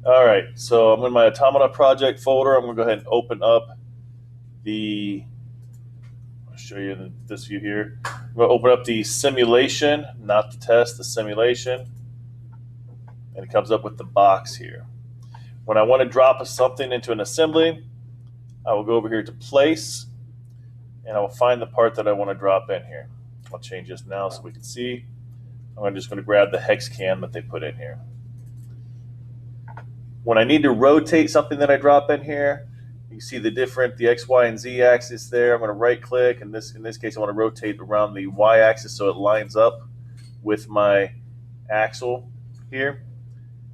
All right, so I'm in my Automata project folder. I'm going to go ahead and open up the, I'll show you this view here. I'm going to open up the simulation, not the test, the simulation. And it comes up with the box here. When I want to drop something into an assembly, I will go over here to place, and I will find the part that I want to drop in here. I'll change this now so we can see. I'm just going to grab the hex cam that they put in here. When I need to rotate something that I drop in here, you see the X, Y, and Z axis there. I'm going to right click, and in this case I want to rotate around the Y axis so it lines up with my axle here.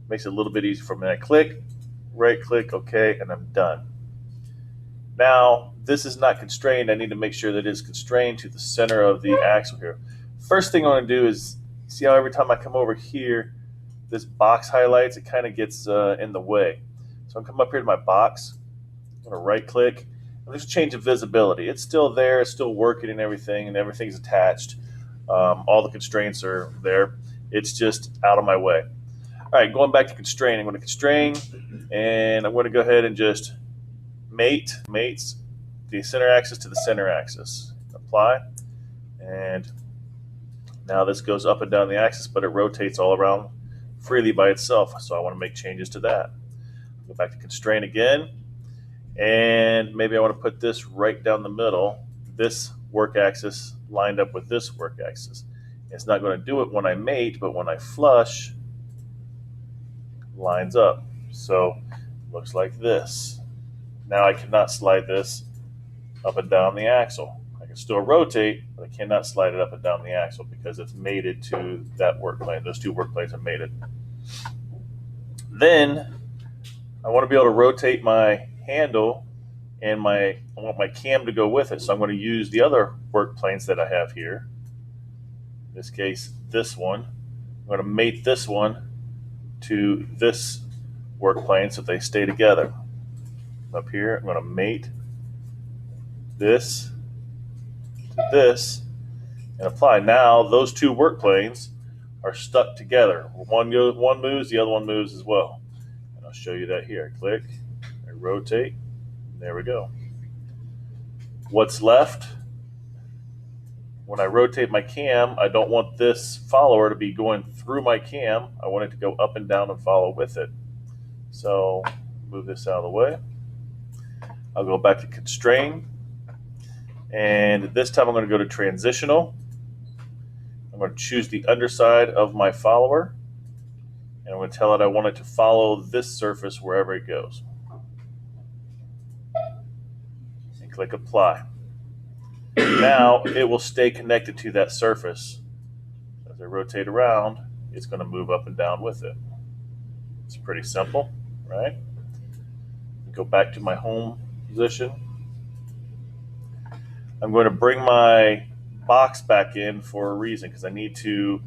Makes it a little bit easier for me. I click, right click, okay, and I'm done. Now, this is not constrained. I need to make sure that it is constrained to the center of the axle here. First thing I want to do is, see how every time I come over here, this box highlights, it kind of gets in the way. So I'm coming up here to my box. I'm going to right click. I'm just changing visibility. It's still there, it's still working and everything's attached. All the constraints are there. It's just out of my way. All right, going back to constrain. I'm going to constrain, and I'm going to go ahead and just mates the center axis to the center axis. Apply, and now this goes up and down the axis, but it rotates all around freely by itself. So I want to make changes to that. Go back to constrain again, and maybe I want to put this right down the middle, this work axis lined up with this work axis. It's not going to do it when I mate, but when I flush, lines up. So it looks like this. Now I cannot slide this up and down the axle. I can still rotate, but I cannot slide it up and down the axle because it's mated to that work plane. Those two work planes are mated. Then I want to be able to rotate my handle, and I want my cam to go with it. So I'm going to use the other work planes that I have here. In this case, this one. I'm going to mate this one to this work plane so they stay together. Up here, I'm going to mate this to this and apply. Now those two work planes are stuck together. One moves, the other one moves as well. And I'll show you that here. Click, I rotate, there we go. What's left? When I rotate my cam, I don't want this follower to be going through my cam. I want it to go up and down and follow with it. So move this out of the way. I'll go back to constrain, and this time I'm going to go to transitional. I'm going to choose the underside of my follower, and I'm going to tell it I want it to follow this surface wherever it goes. And click apply. Now it will stay connected to that surface. As I rotate around, it's going to move up and down with it. It's pretty simple, right? Go back to my home position. I'm going to bring my box back in for a reason, because I need to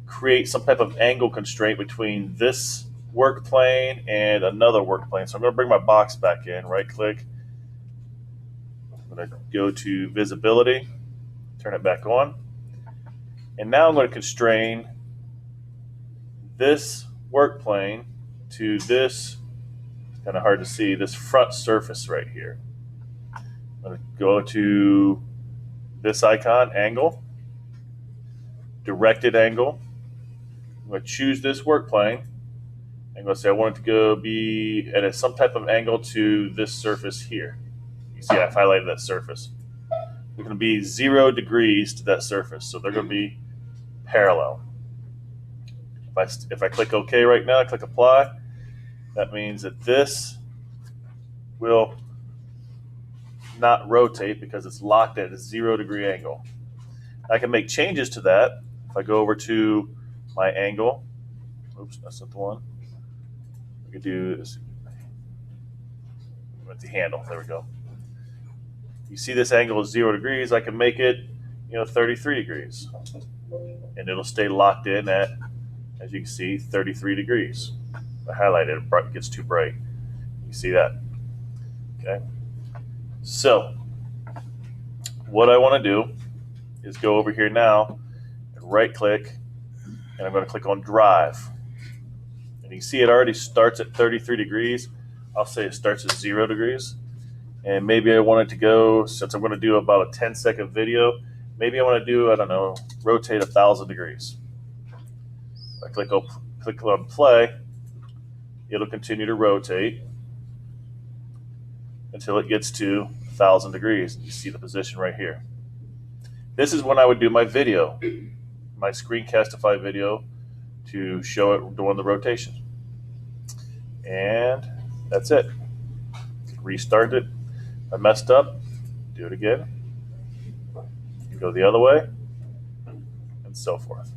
create some type of angle constraint between this work plane and another work plane. So I'm going to bring my box back in, right click. I'm going to go to visibility, turn it back on. And now I'm going to constrain this work plane to this, it's kind of hard to see, this front surface right here. I'm going to go to this icon, angle, directed angle. I'm going to choose this work plane. I'm going to say I want it to go be at some type of angle to this surface here. You see I've highlighted that surface. They're going to be 0 degrees to that surface, so they're going to be parallel. If I click OK right now, I click apply, that means that this will not rotate because it's locked at a 0 degree angle. I can make changes to that. If I go over to my angle, oops, that's not the one. We could do this with the handle. There we go. You see this angle is 0 degrees. I can make it, 33 degrees, and it'll stay locked in at, as you can see, 33 degrees. I highlighted it gets too bright. You see that? Okay. So what I want to do is go over here now and right click, and I'm going to click on drive. And you see it already starts at 33 degrees. I'll say it starts at 0 degrees. And maybe I want it to go, since I'm going to do about a 10-second video, maybe I want to do, I don't know, rotate 1,000 degrees. I click on play, it'll continue to rotate until it gets to 1,000 degrees. You see the position right here. This is when I would do my video, my Screencastify video, to show it doing the rotation. And that's it. Restart it. I messed up. Do it again. You go the other way, and so forth.